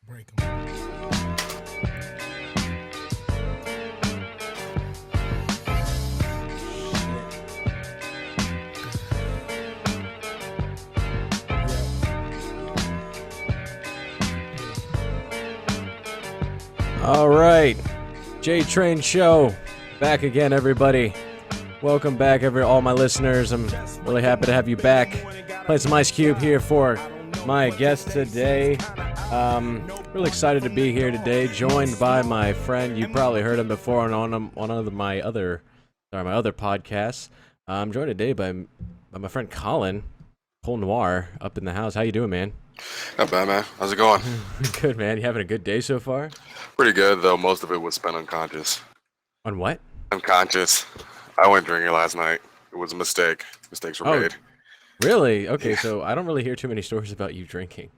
Break 'em. All right, Jtrain Show, back again, everybody. Welcome back, all my listeners. I'm really happy to have you back. Playing some Ice Cube here for my guest today. Really excited to be here today, joined by my friend. You probably heard him before on my other podcasts. I'm joined today by my friend Colin, Cole Noir, up in the house. How you doing, man? Not bad, man. How's it going? Good, man. You having a good day so far? Pretty good, though. Most of it was spent unconscious. On what? Unconscious. I went drinking last night. It was a mistake. Mistakes were made. Really? Okay, Yeah. so I don't really hear too many stories about you drinking.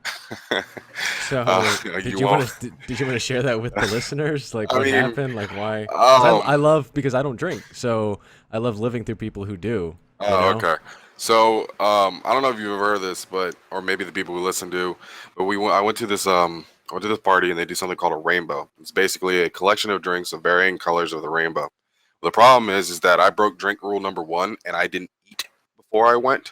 So did you you want won't. to share that with the listeners? Like I what mean, happened? Like why? 'Cause I um, love because I don't drink, so I love living through people who do. You oh, know? okay. So, I don't know if you've ever heard of this, or maybe the people who listen do, but I went to this party and they do something called a rainbow. It's basically a collection of drinks of varying colors of the rainbow. The problem is that I broke drink rule number one and I didn't eat before I went.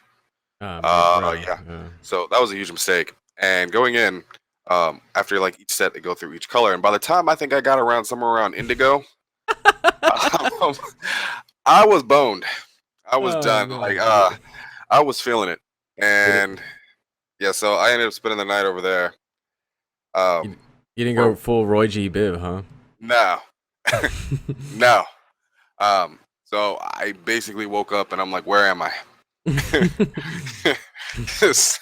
Man, bro. Yeah. So that was a huge mistake. And going in, after like each set, they go through each color, and by the time I think I got around somewhere around indigo, um, I was boned. I was Oh done. no. I was feeling it, Did it, and yeah. So I ended up spending the night over there. you, Um, you didn't go where full Roy G. Biv, huh? no, no. So I basically woke up and I'm like, where am I? So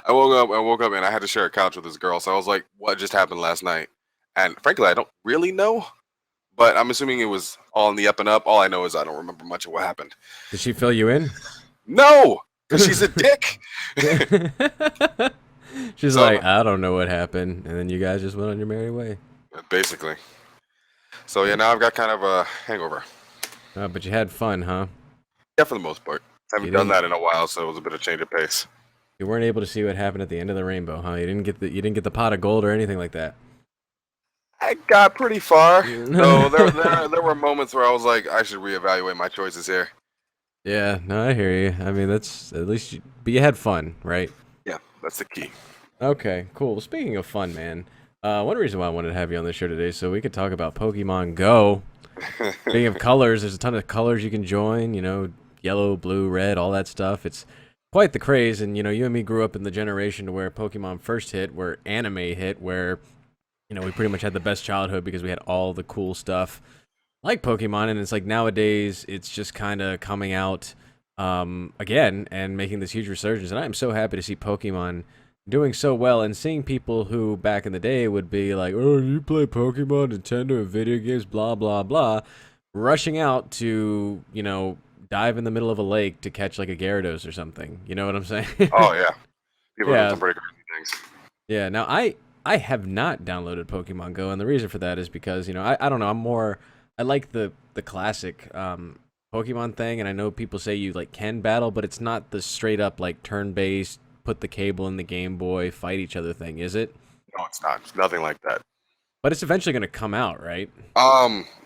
I woke up and I had to share a couch with this girl. So I was like, what just happened last night? And frankly, I don't really know, but I'm assuming it was all in the up and up. All I know is I don't remember much of what happened. Did she fill you in? No, because she's a dick. She's So like, I don't know what happened, and then you guys just went on your merry way. basically. So yeah, now I've got kind of a hangover. But you had fun, huh? Yeah, for the most part. You Haven't done didn't. that in a while, so it was a bit of change of pace. You weren't able to see what happened at the end of the rainbow, huh? You didn't get the pot of gold or anything like that. I got pretty far, though. There, Yeah, there were moments where I was like, I should reevaluate my choices here. no, I hear you. I mean, that's at least but you had fun, right? Yeah, that's the key. Okay, cool. Well, speaking of fun, man, one reason why I wanted to have you on the show today, so we could talk about Pokemon Go. Speaking of colors, there's a ton of colors you can join. Yellow, blue, red, all that stuff. It's quite the craze, and you and me grew up in the generation to where Pokemon first hit, where anime hit, where we pretty much had the best childhood because we had all the cool stuff like Pokemon, and it's like nowadays it's just kind of coming out again and making this huge resurgence. And I am so happy to see Pokemon doing so well and seeing people who back in the day would be like, "Oh, you play Pokemon, Nintendo, and video games, blah blah blah," rushing out to dive in the middle of a lake to catch like a Gyarados or something. You know what I'm saying? Oh yeah, people are doing Yeah, some pretty crazy things. yeah. Now I have not downloaded Pokemon Go, and the reason for that is because I don't know. I like the classic Pokemon thing, and I know people say you like can battle, but it's not the straight up like turn based put the cable in the Game Boy fight each other thing, is it? No, it's not. It's nothing like that. But it's eventually going to come out, right?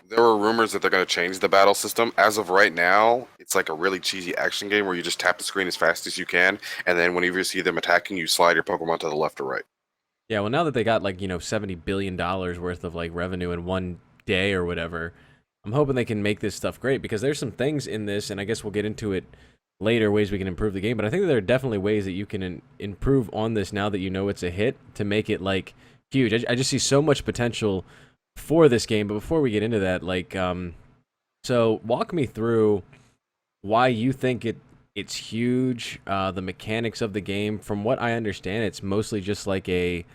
There were rumors that they're going to change the battle system. As of right now, it's like a really cheesy action game where you just tap the screen as fast as you can, and then whenever you see them attacking, you slide your Pokemon to the left or right. Yeah. Well, now that they got like $70 billion worth of like revenue in one day or whatever, I'm hoping they can make this stuff great because there's some things in this, and I guess we'll get into it later, ways we can improve the game. But I think that there are definitely ways that you can improve on this now that you know it's a hit to make it like huge. I just see so much potential for this game. But before we get into that, like, so walk me through why you think it's huge. The mechanics of the game, from what I understand, it's mostly just like a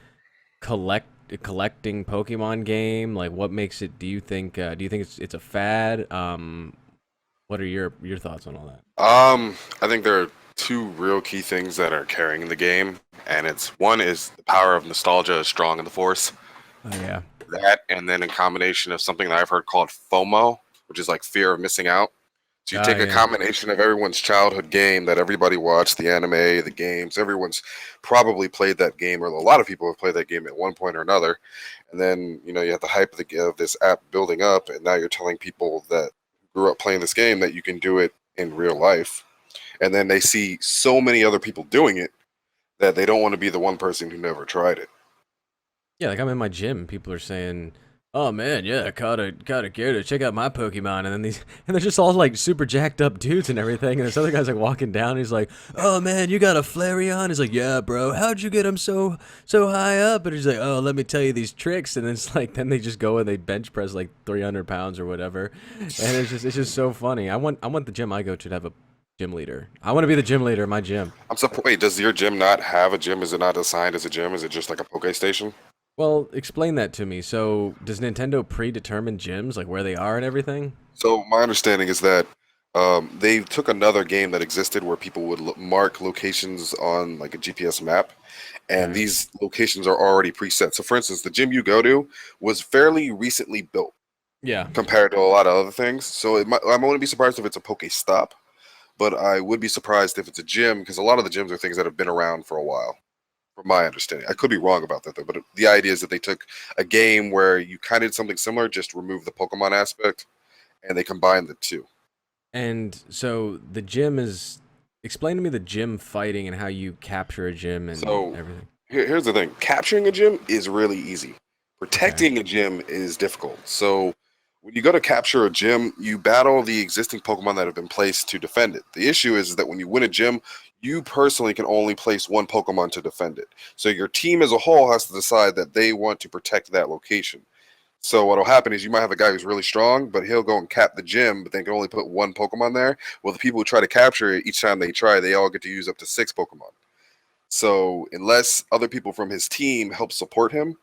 collecting Pokemon game. Like, what makes it? Do you think it's a fad? What are your thoughts on all that? I think there are two real key things that are carrying the game, and it's one is the power of nostalgia is strong in the Force. Oh yeah. That, and then a combination of something that I've heard called FOMO, which is like fear of missing out. So you Ah, take a yeah. combination of everyone's childhood game that everybody watched, the anime, the games, everyone's probably played that game, or a lot of people have played that game at one point or another. And then, you have the hype of this app building up, and now you're telling people that grew up playing this game that you can do it in real life. And then they see so many other people doing it that they don't want to be the one person who never tried it. Yeah, like I'm in my gym, people are saying, "Oh man, yeah, caught a Gyarados. Check out my Pokemon." And then and they're just all like super jacked up dudes and everything. And this other guy's like walking down. He's like, "Oh man, you got a Flareon?" He's like, "Yeah, bro. How'd you get him so high up?" And he's like, "Oh, let me tell you these tricks." And it's like, then they just go and they bench press like 300 pounds or whatever. And it's just so funny. I want the gym I go to have a gym leader. I want to be the gym leader in my gym. I'm surprised. Wait, does your gym not have a gym? Is it not assigned as a gym? Is it just like a Poke Station? Well, explain that to me. So, does Nintendo predetermine gyms, like where they are and everything? So my understanding is that they took another game that existed where people would mark locations on like a GPS map, and Okay. these locations are already preset. So, for instance, the gym you go to was fairly recently built Yeah. compared to a lot of other things. So I wouldn't be surprised if it's a Poke Stop, but I would be surprised if it's a gym because a lot of the gyms are things that have been around for a while. From my understanding, I could be wrong about that though. But the idea is that they took a game where you kind of did something similar, just remove the Pokemon aspect, and they combined the two. And so the gym is. Explain to me the gym fighting and how you capture a gym and So everything. here's the thing: capturing a gym is really easy. Okay. Protecting a gym is difficult. So when you go to capture a gym, you battle the existing Pokemon that have been placed to defend it. The issue is that when you win a gym, you personally can only place one Pokemon to defend it. So your team as a whole has to decide that they want to protect that location. So what'll happen is you might have a guy who's really strong, but he'll go and cap the gym, but they can only put one Pokemon there. Well, the people who try to capture it, each time they try, they all get to use up to six Pokemon. So unless other people from his team help support him,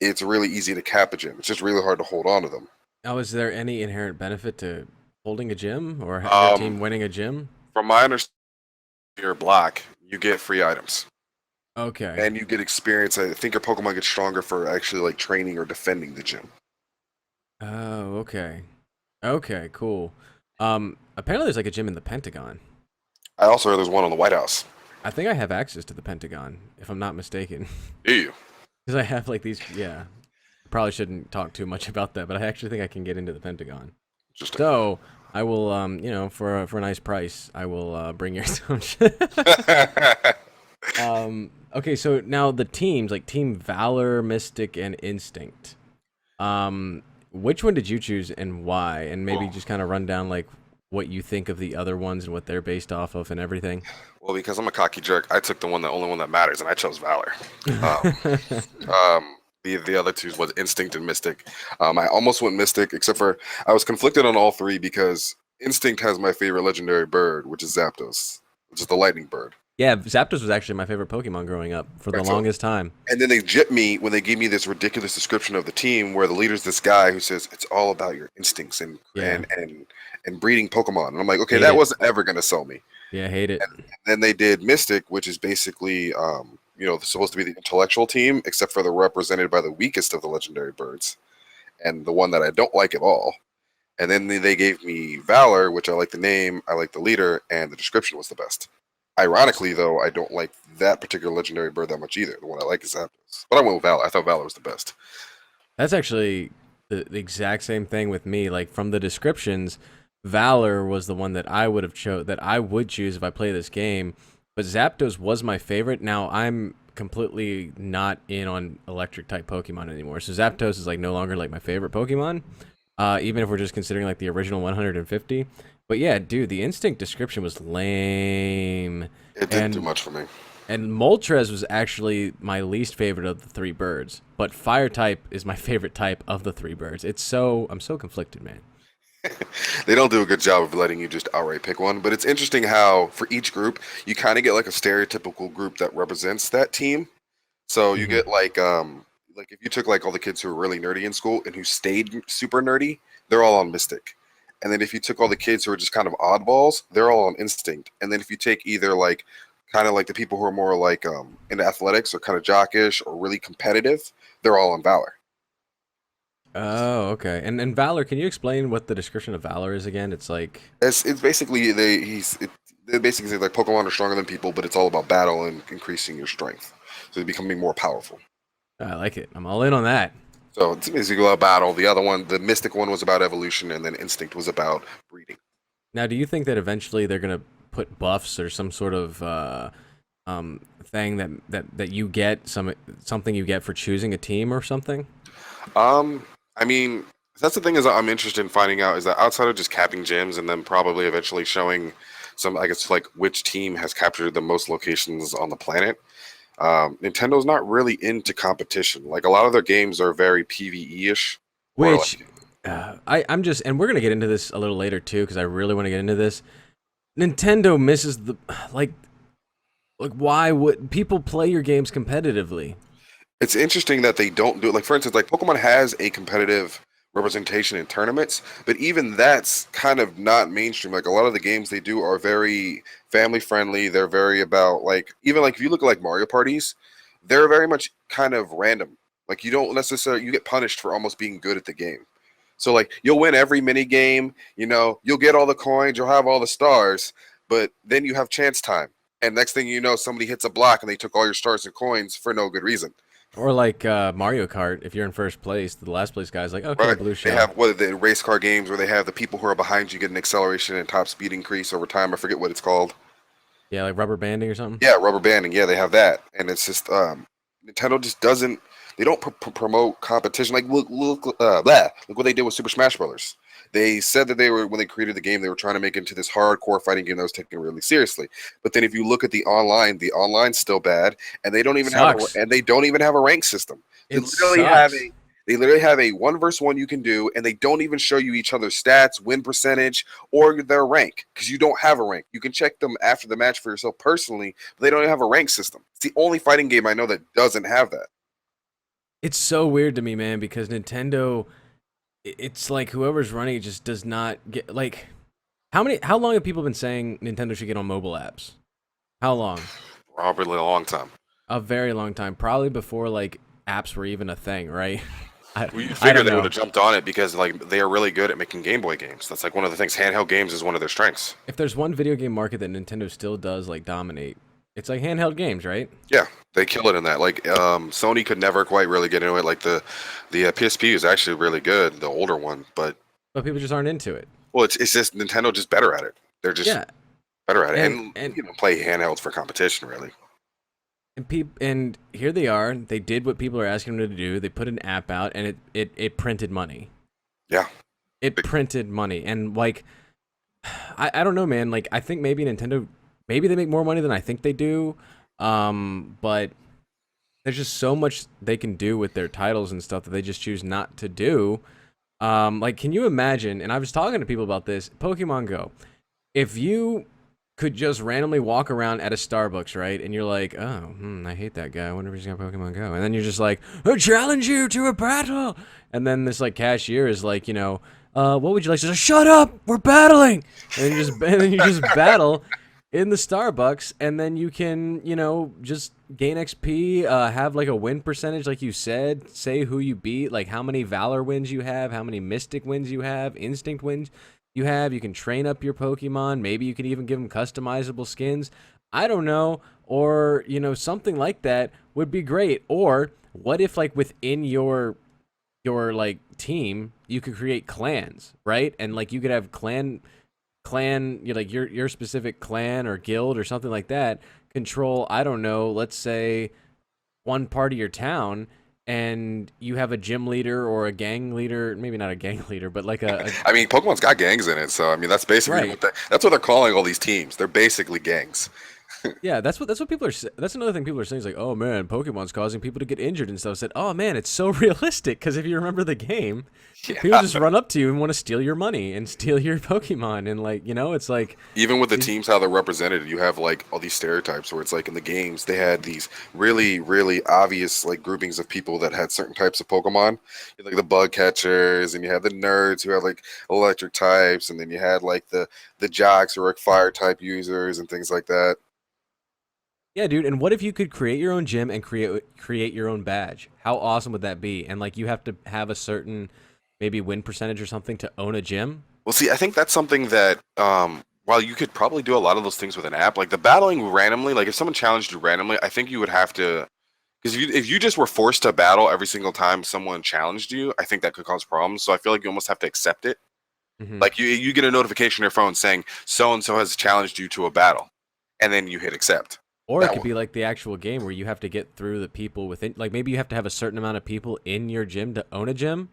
it's really easy to cap a gym. It's just really hard to hold on to them. Now, is there any inherent benefit to holding a gym or your Um, team winning a gym? from my understanding, if you're black, you get free items Okay. and you get experience. I think your Pokemon gets stronger for actually like training or defending the gym. Oh, okay. Okay, cool. Apparently there's like a gym in the Pentagon. I also heard there's one on the White House. I think I have access to the Pentagon, if I'm not mistaken. Do you? Because I have like these, yeah. Probably shouldn't talk too much about that, but I actually think I can get into the Pentagon. Interesting. So I will, for a nice price, I will bring your some. Okay, so now the teams like Team Valor, Mystic, and Instinct. Which one did you choose and why? And maybe well, just kind of run down like what you think of the other ones and what they're based off of and everything. well, because I'm a cocky jerk, I took the only one that matters, and I chose Valor. Um, the other two was Instinct and Mystic. I almost went Mystic, except for I was conflicted on all three because Instinct has my favorite legendary bird, which is Zapdos, which is the lightning bird. Yeah, Zapdos was actually my favorite Pokemon growing up for the Right. So longest time. and then they jip me when they gave me this ridiculous description of the team where the leader's this guy who says it's all about your instincts and Yeah, and breeding Pokemon. And I'm like, okay, hate that it. wasn't ever gonna sell me. Yeah, hate it. And then they did Mystic, which is basically supposed to be the intellectual team, except for they're represented by the weakest of the legendary birds and the one that I don't like at all. And then they gave me Valor, which I like the name, I like the leader, and the description was the best. Ironically, though, I don't like that particular legendary bird that much either. The one I like is Zapdos. But I went with Valor. I thought Valor was the best. That's actually the exact same thing with me. Like from the descriptions, Valor was the one that I would have that I would choose if I play this game. But Zapdos was my favorite. Now I'm completely not in on electric type Pokemon anymore. So Zapdos is like no longer like my favorite Pokemon. Even if we're just considering like the original 150. But yeah, dude, the instinct description was lame. It didn't do And much for me. and Moltres was actually my least favorite of the three birds. But fire type is my favorite type of the three birds. I'm so conflicted, man. They don't do a good job of letting you just outright pick one. But it's interesting how for each group, you kind of get like a stereotypical group that represents that team. So you Hmm. get like if you took like all the kids who were really nerdy in school and who stayed super nerdy, they're all on Mystic. And then if you took all the kids who are just kind of oddballs, they're all on Instinct. And then if you take either like kind of like the people who are more like into athletics or kind of jockish or really competitive, they're all on Valor. Oh, okay. And Valor, can you explain what the description of Valor is again? It's like, It's basically they basically say like Pokemon are stronger than people, but it's all about battle and increasing your strength, so they're becoming more powerful. I like it. I'm all in on that. So it's basically about battle. The other one, the Mystic one, was about evolution, and then Instinct was about breeding. Now, do you think that eventually they're gonna put buffs or some sort of thing that you get something you get for choosing a team or something? I mean, that's the thing is I'm interested in finding out is that outside of just capping gyms and then probably eventually showing some, I guess, like which team has captured the most locations on the planet. Nintendo's not really into competition. Like a lot of their games are very PvE-ish, or Which like I'm just, and we're gonna get into this a little later too, because I really want to get into this. Nintendo misses the like like why would people play your games competitively? it's interesting that they don't do it. Like for instance, like Pokemon has a competitive representation in tournaments, but even that's kind of not mainstream. Like a lot of the games they do are very family friendly. They're very about like even like if you look at like Mario parties, they're very much kind of random. Like you don't necessarily you get punished for almost being good at the game. So like you'll win every mini game, you'll get all the coins, you'll have all the stars, but then you have chance time. And next thing you know, somebody hits a block and they took all your stars and coins for no good reason. Or like Mario Kart, if you're in first place, the last place guy's like, okay, Right. blue They shell. have what the race car games where they have the people who are behind you get an acceleration and top speed increase over time. I forget what it's called. Yeah, like rubber banding or something. Yeah, rubber banding. Yeah, they have that, and it's just Nintendo just doesn't. They don't promote competition. Like look what they did with Super Smash Brothers. They said that they were when they created the game, they were trying to make it into this hardcore fighting game that was taken really seriously. But then if you look at the online's still bad, and Sucks. they don't even have a rank system. They It literally have sucks. a they literally have a one versus one you can do, and they don't even show you each other's stats, win percentage, or their rank because you don't have a rank. You can check them after the match for yourself personally, but they don't have a rank system. It's the only fighting game I know that doesn't have that. It's so weird to me, man, because Nintendo, it's like whoever's running it just does not get like how long have people been saying Nintendo should get on mobile apps? How long? Probably a long time. A very long time, probably before like apps were even a thing, right? I Well, you I figure don't they would know. have jumped on it because like they are really good at making Game Boy games. That's like one of the things. Handheld games is one of their strengths. If there's one video game market that Nintendo still does like dominate, it's like handheld games, right? Yeah, they kill it in that. Like Sony could never quite really get into it. Like the PSP is actually really good, the older one, but But people just aren't into it. well, it's just Nintendo just better at it. They're just Yeah, better at it, and and and play handhelds for competition really. and here they are. They did what people are asking them to do. They put an app out, and it printed money. Yeah, It printed money, and like I don't know, man. Like I think maybe Nintendo, maybe they make more money than I think they do. But there's just so much they can do with their titles and stuff that they just choose not to do. Like, can you imagine? And I was talking to people about this. Pokemon Go. If you could just randomly walk around at a Starbucks, right? And you're like, oh, I hate that guy. I wonder if he's got Pokemon Go. And then you're just like, I challenge you to a battle. And then this like cashier is like, what would you like? She's like, shut up, we're battling. And then you just battle in the Starbucks, and then you can, just gain XP, have like a win percentage, like you said, say who you beat, like how many Valor wins you have, how many Mystic wins you have, Instinct wins you have. You can train up your Pokemon. Maybe you can even give them customizable skins. I don't know. Or, something like that would be great. Or what if like within your like team, you could create clans, right? And like you could have like your specific clan or guild or something like that control, I don't know, let's say one part of your town, and you have a gym leader or a gang leader, maybe not a gang leader, but like a I mean Pokemon's got gangs in it, so I mean that's basically right. that's what they're calling all these teams. They're basically gangs. Yeah, that's what people are. That's another thing people are saying is like, oh man, Pokemon's causing people to get injured and stuff. I said, oh man, it's so realistic because if you remember the game, people Yeah. just run up to you and want to steal your money and steal your Pokemon, and like it's like Even with the teams how they're represented, you have like all these stereotypes where it's like in the games they had these really really obvious like groupings of people that had certain types of Pokemon. You had, like the bug catchers, and you had the nerds who had like electric types, and then you had like the jocks who were like fire type users and things like that. Yeah, dude. And what if you could create your own gym and create your own badge? How awesome would that be? And like you have to have a certain maybe win percentage or something to own a gym. Well, see, I think that's something that while you could probably do a lot of those things with an app, like the battling randomly, like if someone challenged you randomly, I think you would have to because if you just were forced to battle every single time someone challenged you, I think that could cause problems. So I feel like you almost have to accept it. Hmm. Like you get a notification on your phone saying so and so has challenged you to a battle, and then you hit accept. Or it That could one. be like the actual game where you have to get through the people within. Like maybe you have to have a certain amount of people in your gym to own a gym,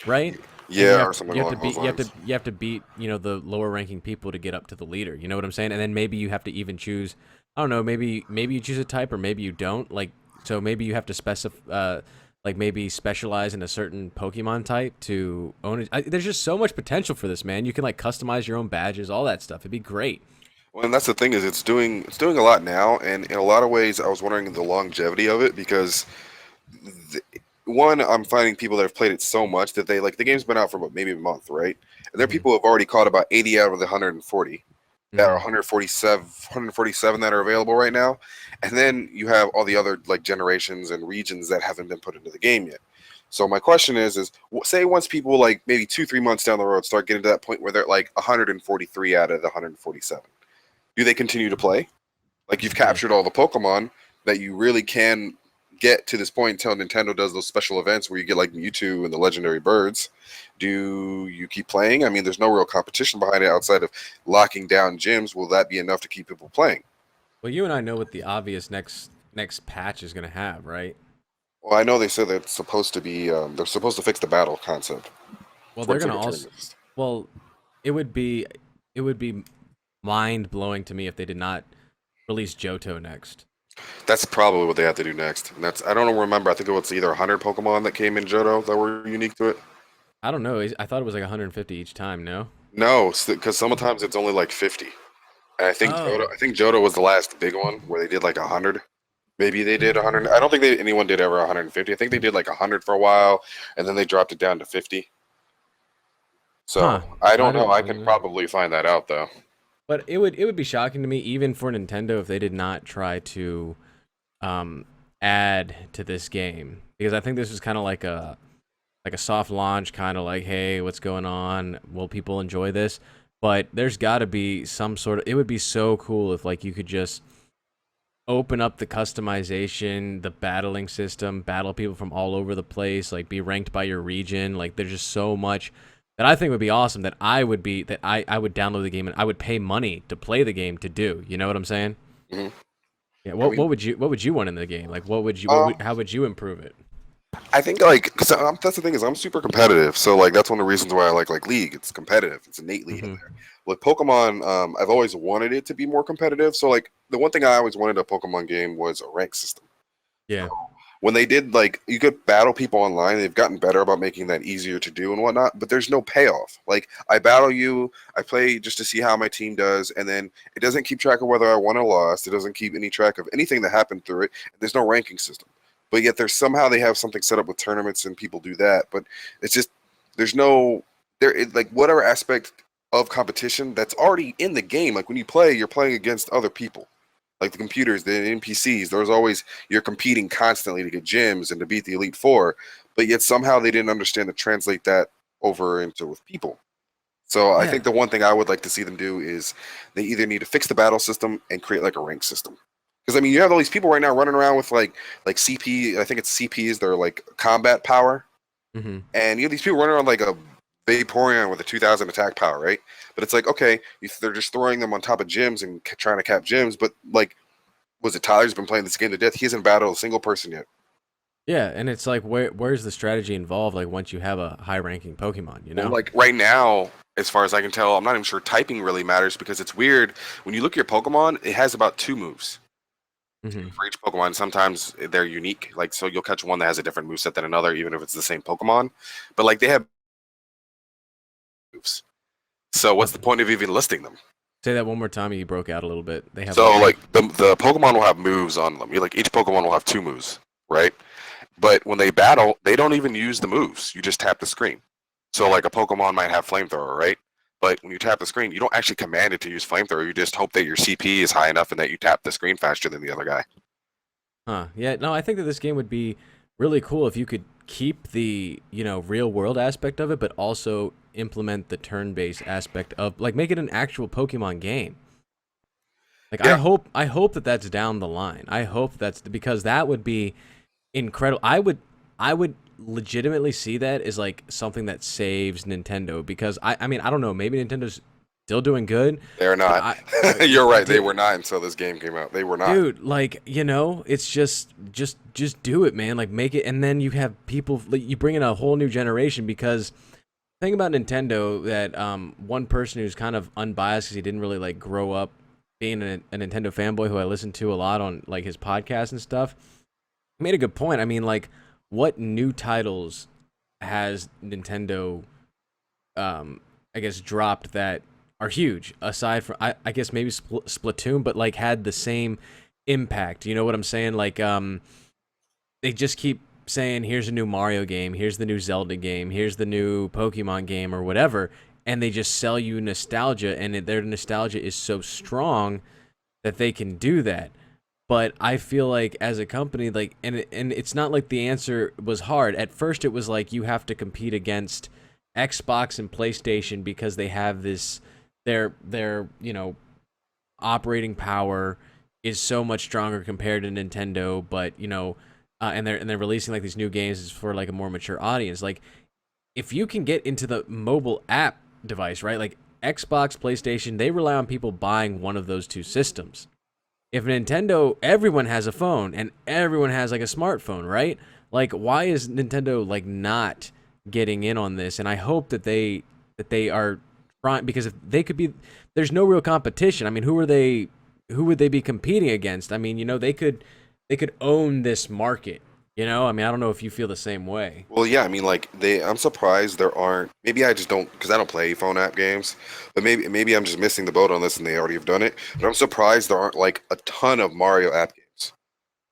right? And Yeah, or something along those lines. you have to beat the lower ranking people to get up to the leader. You know what I'm saying? And then maybe you have to even choose. I don't know. Maybe you choose a type or maybe you don't. Like so maybe you have to specify. Like maybe specialize in a certain Pokemon type to own it. There's just so much potential for this, man. You can like customize your own badges, all that stuff. It'd be great. Well, and that's the thing is it's doing a lot now, and in a lot of ways, I was wondering the longevity of it because th- one, I'm finding people that have played it so much that they like the game's been out for about maybe a month, right? And there are Hmm. people who have already caught about 80 out of the 140 that are Hmm. 147 that are available right now, and then you have all the other like generations and regions that haven't been put into the game yet. So my question is say once people like maybe 2 3 months down the road start getting to that point where they're like 143 out of the 147, do they continue to play? Like you've Yeah. captured all the Pokemon that you really can get to this point until Nintendo does those special events where you get like Mewtwo and the legendary birds. Do you keep playing? I mean, there's no real competition behind it outside of locking down gyms. Will that be enough to keep people playing? Well, you and I know what the obvious next patch is gonna have, right? Well, I know they said that it's supposed to be they're supposed to fix the battle concept Well, for they're it's like gonna a also. tournament. Well, it would be it would be mind blowing to me if they did not release Johto next. That's probably what they have to do next. And that's I don't remember. I think it was either 100 Pokemon that came in Johto that were unique to it. I don't know. I thought it was like 150 each time. No. No, because sometimes it's only like 50. And Oh. I think Johto was the last big one where they did like 100. Maybe they did 100. I don't think anyone did ever 150. I think they did like 100 for a while, and then they dropped it down to 50. Huh. So I I don't know. didn't. I can probably find that out though. But it would be shocking to me even for Nintendo if they did not try to um add to this game because I think this is kind of like a soft launch, kind of like, hey, what's going on? Will people enjoy this? But there's got to be some sort of. It would be so cool if like you could just open up the customization, the battling system, battle people from all over the place, like be ranked by your region. Like there's just so much that I think would be awesome that I would download the game and I would pay money to play the game to do. You know what I'm saying? Hmm. Yeah. I What mean, would you want in the game? Like um, how would you improve it? I think like cause that's the thing is I'm super competitive, so like that's one of the reasons why I like League. It's competitive. It's innately in Hmm. there. With Pokemon, I've always wanted it to be more competitive. So like the one thing I always wanted a Pokemon game was a rank system. Yeah. When they did like you could battle people online, they've gotten better about making that easier to do and whatnot, but there's no payoff. Like I battle you, I play just to see how my team does, and then it doesn't keep track of whether I won or lost. It doesn't keep any track of anything that happened through it. There's no ranking system, but yet there's somehow they have something set up with tournaments and people do that, but it's just there's no like whatever aspect of competition that's already in the game. Like when you play, you're playing against other people, like the computers, the NPCs. There's always you're competing constantly to get gyms and to beat the Elite Four, but yet somehow they didn't understand to translate that over into with people. So I Yeah. think the one thing I would like to see them do is they either need to fix the battle system and create like a rank system. Because I mean, you have all these people right now running around with like CP. I think it's CPs. They're like combat power, Hmm. and you have these people running around like a Vaporeon with a 2,000 attack power, right? But it's like okay, they're just throwing them on top of gyms and trying to cap gyms, but like was it Tyler's been playing this game to death? He hasn't battled a single person yet. Yeah, and it's like where's the strategy involved like once you have a high ranking Pokemon, you Well, know? like right now, as far as I can tell, I'm not even sure typing really matters because it's weird. When you look at your Pokemon, it has about two moves Hmm. for each Pokemon. Sometimes they're unique. Like so you'll catch one that has a different moveset than another, even if it's the same Pokemon. But like they have moves. So what's the point of even listing them? Say that one more time. You broke out a little bit. They have So what now? like the Pokemon will have moves on them. You like each Pokemon will have two moves, right? But when they battle, they don't even use the moves. You just tap the screen. So like a Pokemon might have flamethrower, right? But when you tap the screen, you don't actually command it to use flamethrower. You just hope that your CP is high enough and that you tap the screen faster than the other guy. Huh. Yeah, no, I think that this game would be really cool if you could keep the, real world aspect of it, but also implement the turn-based aspect of, like, make it an actual Pokemon game. Like, Yeah, I hope that that's down the line. I hope that's because that would be incredible. I would legitimately see that as like something that saves Nintendo because I mean, I don't know, maybe Nintendo's still doing good, they're but not. You're right. They were not until this game came out. They were not. dude, like, it's just do it, man. Like, make it, and then you have people, like, you bring in a whole new generation because the thing about Nintendo that one person who's kind of unbiased because he didn't really like grow up being a Nintendo fanboy who I listened to a lot on like his podcast and stuff made a good point. I mean, like, what new titles has Nintendo, I guess, dropped that are huge aside from I guess maybe Splatoon, but like had the same impact. You know what I'm saying? Like, they just keep saying, "Here's a new Mario game. Here's the new Zelda game. Here's the new Pokemon game, or whatever," and they just sell you nostalgia, and their nostalgia is so strong that they can do that. But I feel like as a company, like, and it's not like the answer was hard. At first, it was like you have to compete against Xbox and PlayStation because they have this their operating power is so much stronger compared to Nintendo. But and they're releasing like these new games for like a more mature audience. Like, if you can get into the mobile app device, right? Like Xbox, PlayStation, they rely on people buying one of those two systems. If Nintendo, everyone has a phone and everyone has like a smartphone, right? Like, why is Nintendo like not getting in on this? And I hope that they are trying, because if they could be, there's no real competition. I mean, who are they? Who would they be competing against? I mean, they could own this market. I mean, I don't know if you feel the same way. Well, yeah, I mean, like I'm surprised there aren't. Maybe I just don't because I don't play phone app games. But maybe I'm just missing the boat on this, and they already have done it. But I'm surprised there aren't like a ton of Mario app games.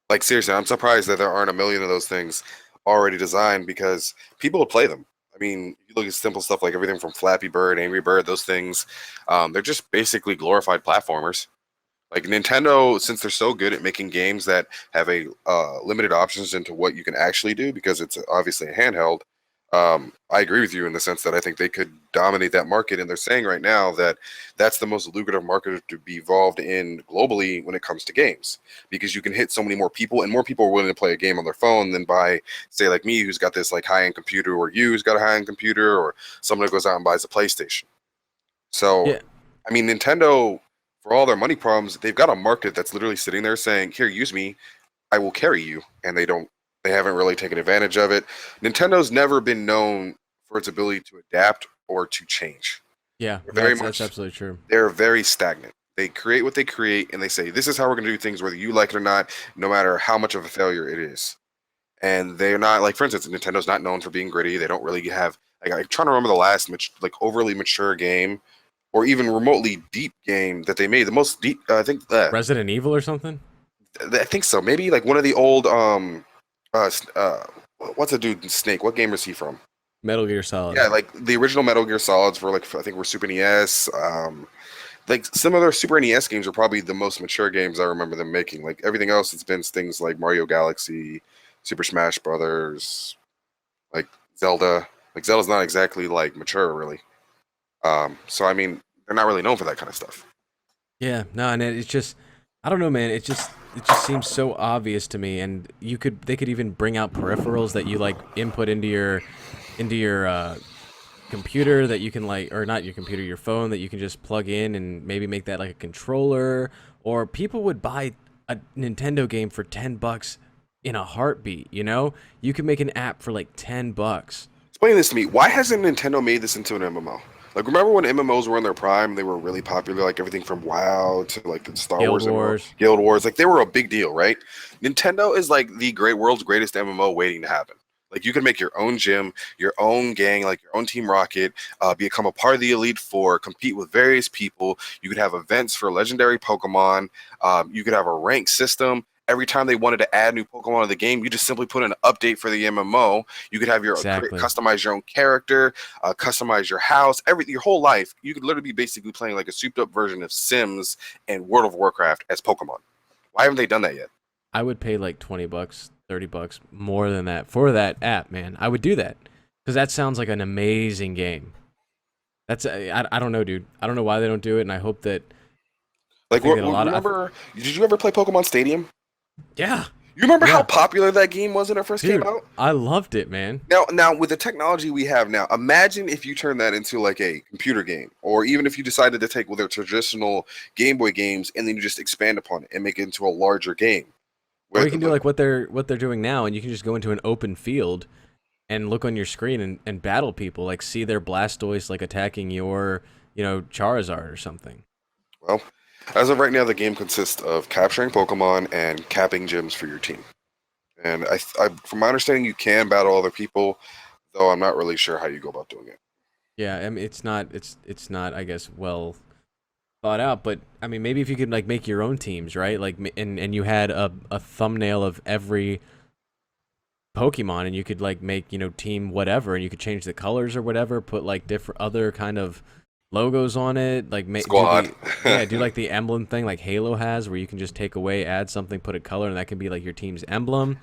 Like seriously, I'm surprised that there aren't a million of those things already designed because people would play them. I mean, you look at simple stuff like everything from Flappy Bird, Angry Bird, those things. They're just basically glorified platformers. Like Nintendo, since they're so good at making games that have a limited options into what you can actually do, because it's obviously a handheld. I agree with you in the sense that I think they could dominate that market, and they're saying right now that that's the most lucrative market to be involved in globally when it comes to games, because you can hit so many more people, and more people are willing to play a game on their phone than by, say, like me, who's got this like high-end computer, or you, who's got a high-end computer, or someone that goes out and buys a PlayStation. So, Yeah, I mean, Nintendo, for all their money problems, they've got a market that's literally sitting there saying, "Here, use me. I will carry you," and they don't. They haven't really taken advantage of it. Nintendo's never been known for its ability to adapt or to change. yeah, They're very that's much. absolutely true. They're very stagnant. They create what they create, and they say, "This is how we're going to do things, whether you like it or not, no matter how much of a failure it is." And they're not like, for instance, Nintendo's not known for being gritty. They don't really have. Like, I'm trying to remember the last like overly mature game or even remotely deep game that they made. The most deep, I think, Resident Evil or something? I think so. Maybe like one of the old, what's a dude Snake? What game is he from? Metal Gear Solid. Yeah, like the original Metal Gear Solids were like I think were Super NES. Like some of their Super NES games are probably the most mature games I remember them making. Like everything else, it's been things like Mario Galaxy, Super Smash Brothers, like Zelda. Like Zelda's not exactly like mature really. So I mean, they're not really known for that kind of stuff. Yeah, no, and it's just, I don't know, man. It just seems so obvious to me. And they could even bring out peripherals that you like input into your computer that you can like, or not your computer, your phone that you can just plug in and maybe make that like a controller. Or people would buy a Nintendo game for $10 in a heartbeat. You can make an app for like $10. Explain this to me. Why hasn't Nintendo made this into an MMO? Like, remember when MMOs were in their prime? They were really popular, like everything from WoW to like the Star Guild Wars MMO, Wars. Guild Wars. Like, they were a big deal, right? Nintendo is like the world's greatest MMO waiting to happen. Like, you can make your own gym, your own gang, like your own Team Rocket, become a part of the Elite Four, compete with various people. You could have events for legendary Pokemon. You could have a rank system. every time they wanted to add new Pokemon to the game, you just simply put in an update for the MMO. You could have your Exactly. customize your own character, customize your house, everything, your whole life. You could literally be basically playing like a souped up version of Sims and World of Warcraft as Pokemon. Why haven't they done that yet? I would pay like $20, $30 more than that for that app, man. I would do that because that sounds like an amazing game. That's I don't know, dude. I don't know why they don't do it, and I hope that I Like, think that a lot of remember? Did you ever play Pokemon Stadium? yeah, You remember how yeah, popular that game was when it first came dude. out? I loved it, man. Now, with the technology we have now, imagine if you turn that into like a computer game, or even if you decided to take with their traditional Game Boy games and then you just expand upon it and make it into a larger game. Or With you can do like what they're doing now, and you can just go into an open field and look on your screen and battle people, like see their Blastoise like attacking your Charizard or something. well, as of right now, the game consists of capturing Pokemon and capping gyms for your team. And from my understanding, you can battle other people, though I'm not really sure how you go about doing it. Yeah, I mean it's not I guess well thought out, but I mean maybe if you could like make your own teams, right? Like and you had a thumbnail of every Pokemon, and you could like make team whatever, and you could change the colors or whatever, put like different other kind of logos on it, like do Squad. the yeah, do like the emblem thing like Halo has, where you can just take away, add something, put a color, and that can be like your team's emblem.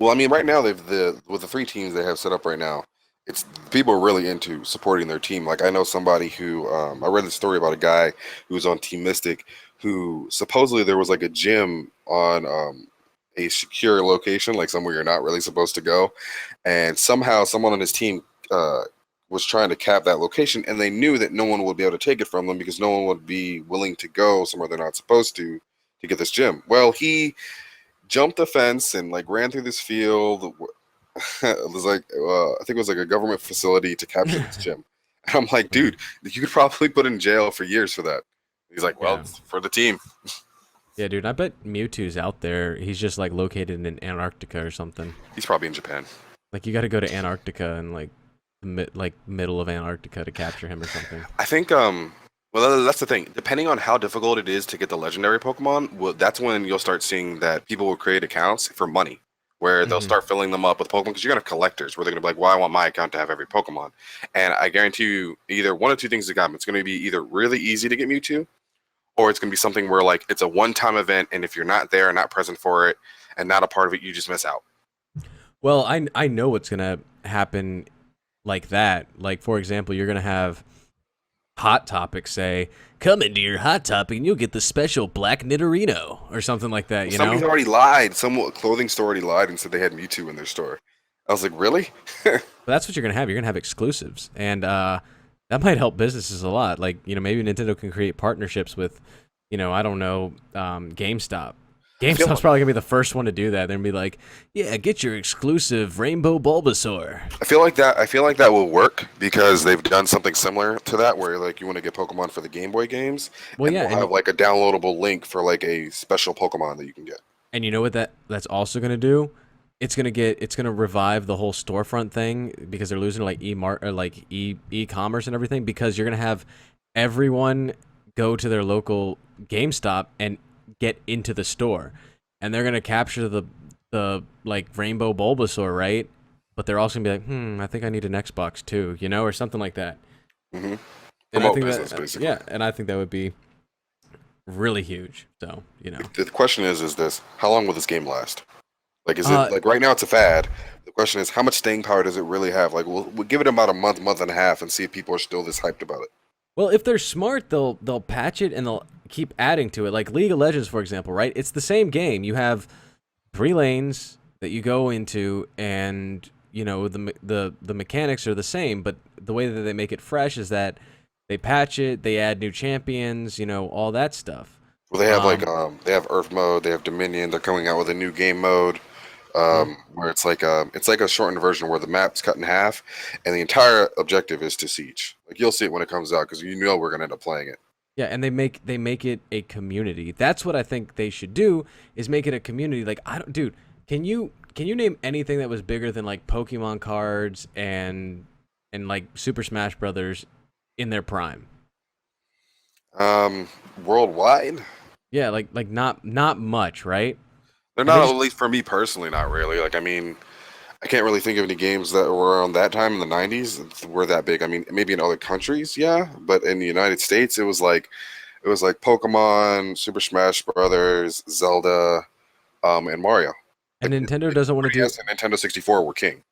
Well, I mean, right now they've the with the three teams they have set up right now, it's people are really into supporting their team. Like I know somebody who I read the story about a guy who was on Team Mystic, who supposedly there was like a gym on a secure location, like somewhere you're not really supposed to go, and somehow someone on his team was trying to cap that location, and they knew that no one would be able to take it from them because no one would be willing to go somewhere they're not supposed to get this gym. Well, he jumped the fence and like ran through this field. It was like I think it was like a government facility to capture this gym. And I'm like, Mhm. dude, you could probably put in jail for years for that. He's like, well, Yeah. it's for the team. Yeah, dude, I bet Mewtwo's out there. He's just like located in Antarctica or something. He's probably in Japan. Like you got to go to Antarctica and like middle of Antarctica to capture him or something. I think well that's the thing. Depending on how difficult it is to get the legendary Pokemon, well, that's when you'll start seeing that people will create accounts for money. Where they'll Hmm. start filling them up with Pokemon because you're gonna have collectors where they're gonna be like, "Well, I want my account to have every Pokemon," and I guarantee you, either one of two things to come. It's gonna be either really easy to get Mewtwo, or it's gonna be something where like it's a one-time event, and if you're not there, not present for it, and not a part of it, you just miss out. Well, I know what's gonna happen like that. Like for example, you're gonna have Hot Topic say, "Come into your Hot Topic and you'll get the special black Nidorino" or something like that. Well, You somebody's know, already lied. Some clothing store already lied and said they had Mewtwo in their store. I was like, really? but that's what you're gonna have. You're gonna have exclusives, and that might help businesses a lot. Like maybe Nintendo can create partnerships with, I don't know, GameStop. I feel GameStop's probably gonna be the first one to do that. They're gonna be like, "Yeah, get your exclusive Rainbow Bulbasaur." I feel like that. I feel like that will work because they've done something similar to that, where like you want to get Pokemon for the Game Boy games, Well, and yeah, they'll have like a downloadable link for like a special Pokemon that you can get. and you know what that's also gonna do? It's gonna revive the whole storefront thing because they're losing like e-mart or like e-commerce and everything, because you're gonna have everyone go to their local GameStop and get into the store, and they're gonna capture the like Rainbow Bulbasaur, right? But they're also gonna be like, I think I need an Xbox too, or something like that. Hmm. And I Promote think business, that basically. yeah, and I think that would be really huge. So The question is this: how long will this game last? Like, is it uh, like right now it's a fad? The question is, how much staying power does it really have? Like, we'll give it about a month, month and a half, and see if people are still this hyped about it. well, if they're smart, they'll patch it and they'll keep adding to it. Like League of Legends, for example, right? It's the same game. You have 3 lanes that you go into, and the mechanics are the same, but the way that they make it fresh is that they patch it, they add new champions, all that stuff. Well, they have like Um, they have Earth mode, they have Dominion. They're coming out with a new game mode mhm. where it's like a shortened version where the map's cut in half, and the entire objective is to siege. Like you'll see it when it comes out because we're gonna end up playing it. Yeah, and they make it a community. That's what I think they should do, is make it a community. Like I don't, dude, can you name anything that was bigger than like Pokemon cards and like Super Smash Brothers in their prime? Um, Worldwide, Yeah, like not much, right? They're and they not, just at least for me personally, not really. Like, I mean, I can't really think of any games that were around that time in the 90s that were that big. I mean, maybe in other countries, yeah, but in the United States, it was like Pokemon, Super Smash Brothers, Zelda, and Mario. and Like Nintendo doesn't want to do 3DS and Nintendo 64 were king.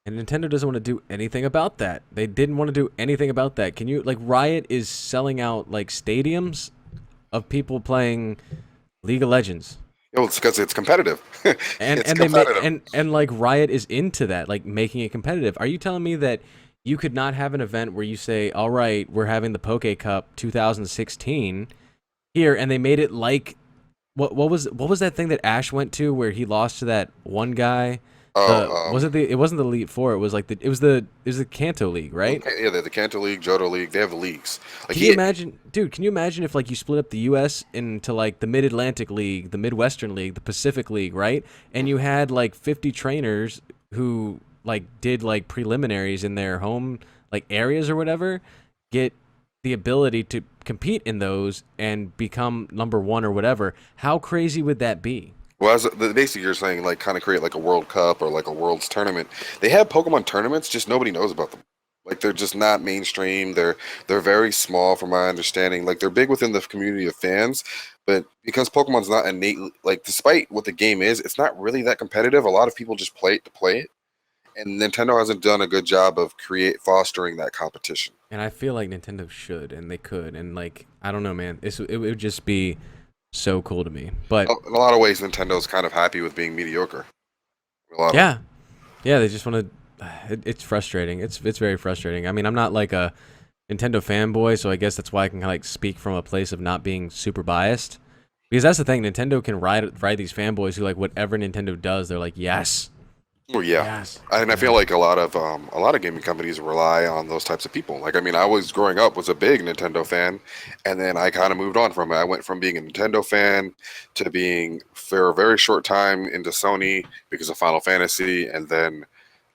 and Nintendo doesn't want to do anything about that. They didn't want to do anything about that. Can you like Riot is selling out like stadiums of people playing League of Legends. Well, it's because it's competitive. And It's and they make competitive. and like Riot is into that, like making it competitive. Are you telling me that you could not have an event where you say, "All right, we're having the Poke Cup 2016 here," and they made it like what was that thing that Ash went to where he lost to that one guy? The Oh, was it wasn't the Elite Four. It was like the Kanto League, right? yeah, the Kanto League, Johto League, they have the leagues. Like Can you imagine, dude? Can you imagine if like you split up the U.S. into like the Mid Atlantic League, the Midwestern League, the Pacific League, right? And you had like 50 trainers who like did like preliminaries in their home like areas or whatever, get the ability to compete in those and become number one or whatever. How crazy would that be? Well, basically you're saying like kind of create like a World Cup or like a World's tournament. They have Pokemon tournaments, just nobody knows about them. Like they're just not mainstream. They're very small from my understanding. Like they're big within the community of fans, but because Pokemon's not innately like despite what the game is, it's not really that competitive. A lot of people just play it to play it, and Nintendo hasn't done a good job of create fostering that competition. And I feel like Nintendo should and they could and like I don't know, man. It would just be so cool to me. But In a lot of ways, Nintendo's kind of happy with being mediocre. A lot of yeah, yeah, they just want to. It's frustrating. It's very frustrating. I mean, I'm not like a Nintendo fanboy, so I guess that's why I can kind of like speak from a place of not being super biased. Because that's the thing, Nintendo can ride these fanboys who like whatever Nintendo does, they're like yes, Well, yeah, yes, and I feel yes. like a lot of gaming companies rely on those types of people. Like, I mean, I was growing up was a big Nintendo fan, and then I kind of moved on from it. I went from being a Nintendo fan to being for a very short time into Sony because of Final Fantasy, and then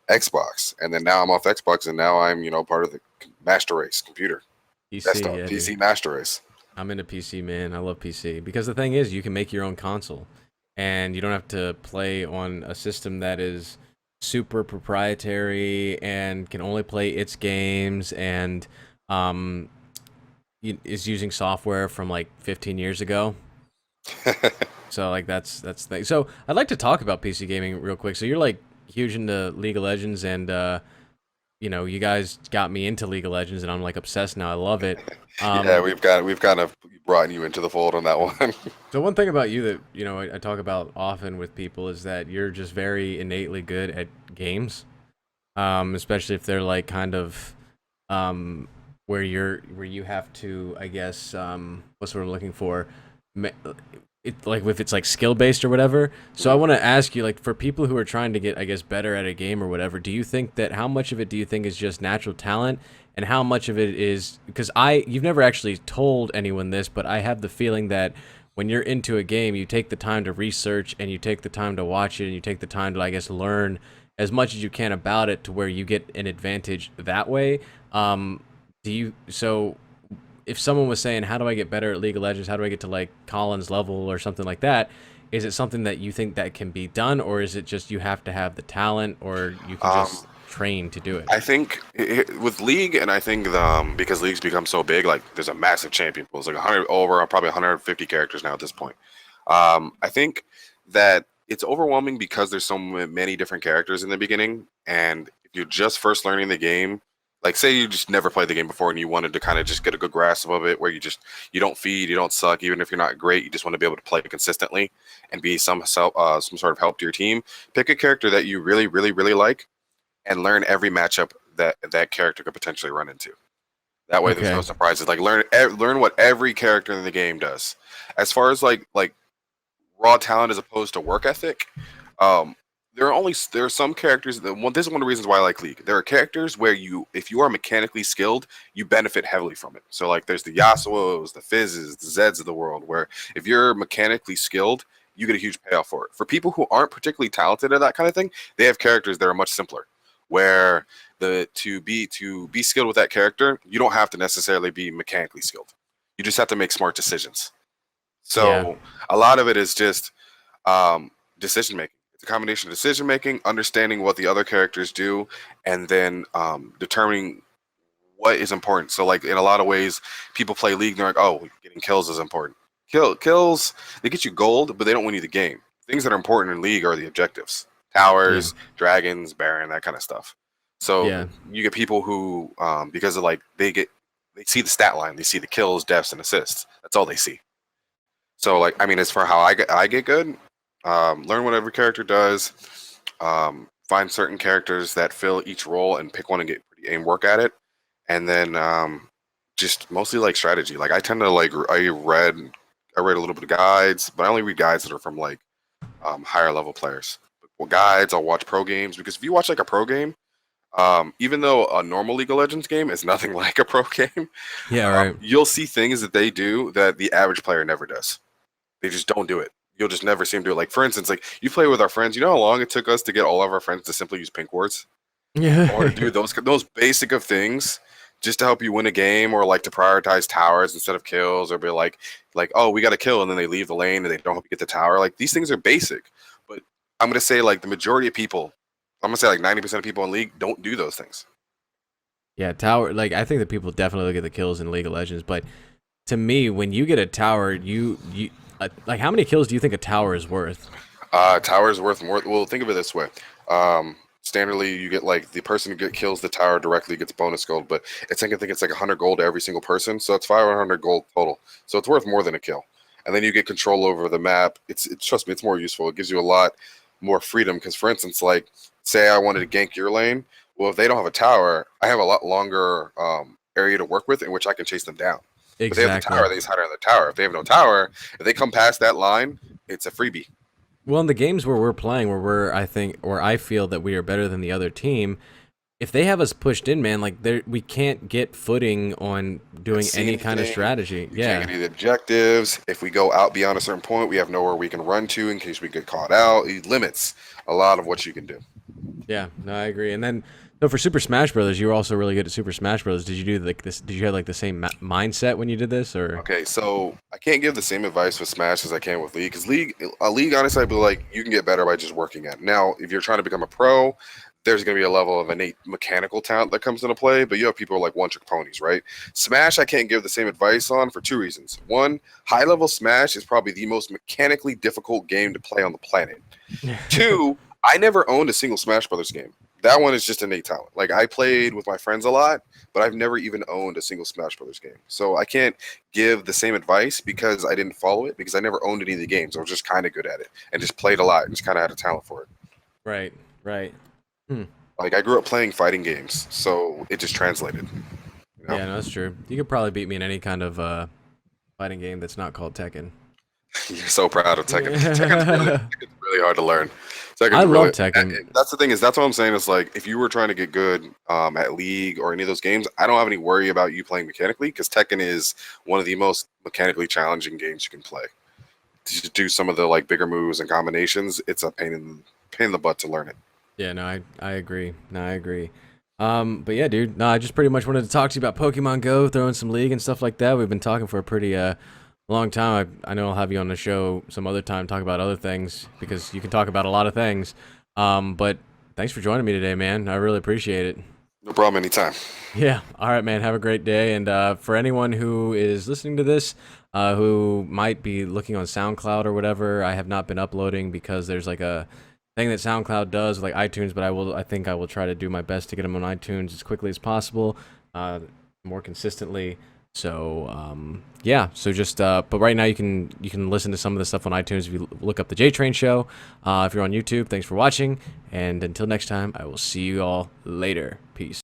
Xbox, and then now I'm off Xbox, and now I'm part of the Master Race computer PC, desktop yeah, dude. PC Master Race. I'm into PC, man. I love PC because the thing is, you can make your own console, and you don't have to play on a system that is super proprietary and can only play its games and um is using software from like 15 years ago. So like that's the thing. So I'd like to talk about PC gaming real quick. So you're like huge into League of Legends and you guys got me into League of Legends and I'm like obsessed now. I love it. Yeah, Um we've kind of brought you into the fold on that one. so one thing about you that, I talk about often with people is that you're just very innately good at games. Especially if they're like kind of um where you have to, I guess, what's what I'm looking for, ma- it like if it's like skill based or whatever. So I want to ask you, like, for people who are trying to get, I guess, better at a game or whatever, do you think that how much of it do you think is just natural talent, and how much of it is because you've never actually told anyone this, but I have the feeling that when you're into a game, you take the time to research and you take the time to watch it and you take the time to, I guess, learn as much as you can about it to where you get an advantage that way. Do you so if someone was saying, "How do I get better at League of Legends? How do I get to like Colin's level or something like that?" Is it something that you think that can be done, or is it just you have to have the talent, or you can um, just train to do it? I think with League, and I think because League's become so big, like there's a massive champion pool. It's like 100 over, probably 150 characters now at this point. I think that it's overwhelming because there's so many different characters in the beginning, and if you're just first learning the game, like say you just never played the game before and you wanted to kind of just get a good grasp of it, where you don't feed, you don't suck, even if you're not great, you just want to be able to play consistently and be some sort of help to your team. Pick a character that you really, really, really like and learn every matchup that character could potentially run into. That way, there's no Okay. surprises. Like learn what every character in the game does. As far as like raw talent as opposed to work ethic, um, there are some characters that this is one of the reasons why I like League. There are characters where if you are mechanically skilled, you benefit heavily from it. So like there's the Yasuo's, the Fizzes, the Zeds of the world, where if you're mechanically skilled, you get a huge payoff for it. For people who aren't particularly talented at that kind of thing, they have characters that are much simpler where to be skilled with that character, you don't have to necessarily be mechanically skilled. You just have to make smart decisions. Yeah. So a lot of it is just decision making. It's a combination of decision making, understanding what the other characters do, and then determining what is important. So like in a lot of ways, people play League and they're like, oh, getting kills is important. Kills, they get you gold, but they don't win you the game. Things that are important in League are the objectives. Yeah. Towers, dragons, Baron, that kind of stuff. So Yeah. you get people who, because of like they see the stat line, they see the kills, deaths, and assists. That's all they see. So like, I mean, as for how I get good, learn what every character does, find certain characters that fill each role and pick one and get pretty aim work at it, and then just mostly like strategy. Like I tend to like I read a little bit of guides, but I only read guides that are from like higher level players. Well, guides, I'll watch pro games because if you watch like a pro game, even though a normal League of Legends game is nothing like a pro game, Yeah. Right. you'll see things that they do that the average player never does. They just don't do it. You'll just never see them do it. Like for instance, like you play with our friends. You know how long it took us to get all of our friends to simply use pink words Yeah. or to do those basic of things just to help you win a game, or like to prioritize towers instead of kills, or be like oh, we got to kill, and then they leave the lane and they don't help you get the tower. Like these things are basic, but I'm gonna say like the majority of people, I'm gonna say like 90% of people in League don't do those things. Yeah, tower. Like I think that people definitely look at the kills in League of Legends, but to me, when you get a tower, you like how many kills do you think a tower is worth? Tower is worth more. Well, think of it this way. Standardly, you get like the person who kills the tower directly gets bonus gold, but I think it's like 100 gold to every single person, so it's 500 gold total. So it's worth more than a kill. And then you get control over the map. It's trust me, it's more useful. It gives you a lot more freedom because, for instance, like say I wanted to gank your lane. Well, if they don't have a tower, I have a lot longer area to work with in which I can chase them down. If they have the tower, they just hide around the tower. If they have no tower, if they come past that line, it's a freebie. Well, in the games where we're playing, where I feel that we are better than the other team, if they have us pushed in, man, like we can't get footing on doing any kind of strategy. You can't get any objectives. If we go out beyond a certain point, we have nowhere we can run to in case we get caught out. It limits a lot of what you can do. Yeah, no, I agree. And then, so for Super Smash Brothers, you were also really good at Super Smash Brothers. Did you do like this? Did you have like the same mindset when you did this, or? Okay, so I can't give the same advice with Smash as I can with League, because League, honestly, I feel like you can get better by just working at it. Now, if you're trying to become a pro, there's going to be a level of innate mechanical talent that comes into play, but you have people like one-trick ponies, right? Smash, I can't give the same advice on for two reasons. One, high-level Smash is probably the most mechanically difficult game to play on the planet. Two, I never owned a single Smash Brothers game. That one is just innate talent. Like I played with my friends a lot, but I've never even owned a single Smash Brothers game. So I can't give the same advice because I didn't follow it, because I never owned any of the games. I was just kind of good at it and just played a lot and just kind of had a talent for it. Right, right. Like I grew up playing fighting games, so it just translated. You know? Yeah, no, that's true. You could probably beat me in any kind of fighting game that's not called Tekken. You're so proud of Tekken. Tekken's really hard to learn. I love Tekken. That's the thing, is that's what I'm saying is like if you were trying to get good at League or any of those games, I don't have any worry about you playing mechanically, because Tekken is one of the most mechanically challenging games you can play. To do some of the like bigger moves and combinations, it's a pain in the butt to learn it. Yeah, no, I agree. No, I agree. But yeah, dude, no, I just pretty much wanted to talk to you about Pokemon Go, throwing some League and stuff like that. We've been talking for a pretty long time. I know I'll have you on the show some other time, talk about other things, because you can talk about a lot of things. But thanks for joining me today, man. I really appreciate it. No problem, anytime. Yeah. All right, man. Have a great day. And for anyone who is listening to this, who might be looking on SoundCloud or whatever, I have not been uploading because there's like a thing that SoundCloud does, like iTunes, but I think I will try to do my best to get them on iTunes as quickly as possible, more consistently. So yeah, so just but right now you can listen to some of the stuff on iTunes if you look up the Jtrain Show. If you're on YouTube, thanks for watching, and until next time, I will see you all later. Peace.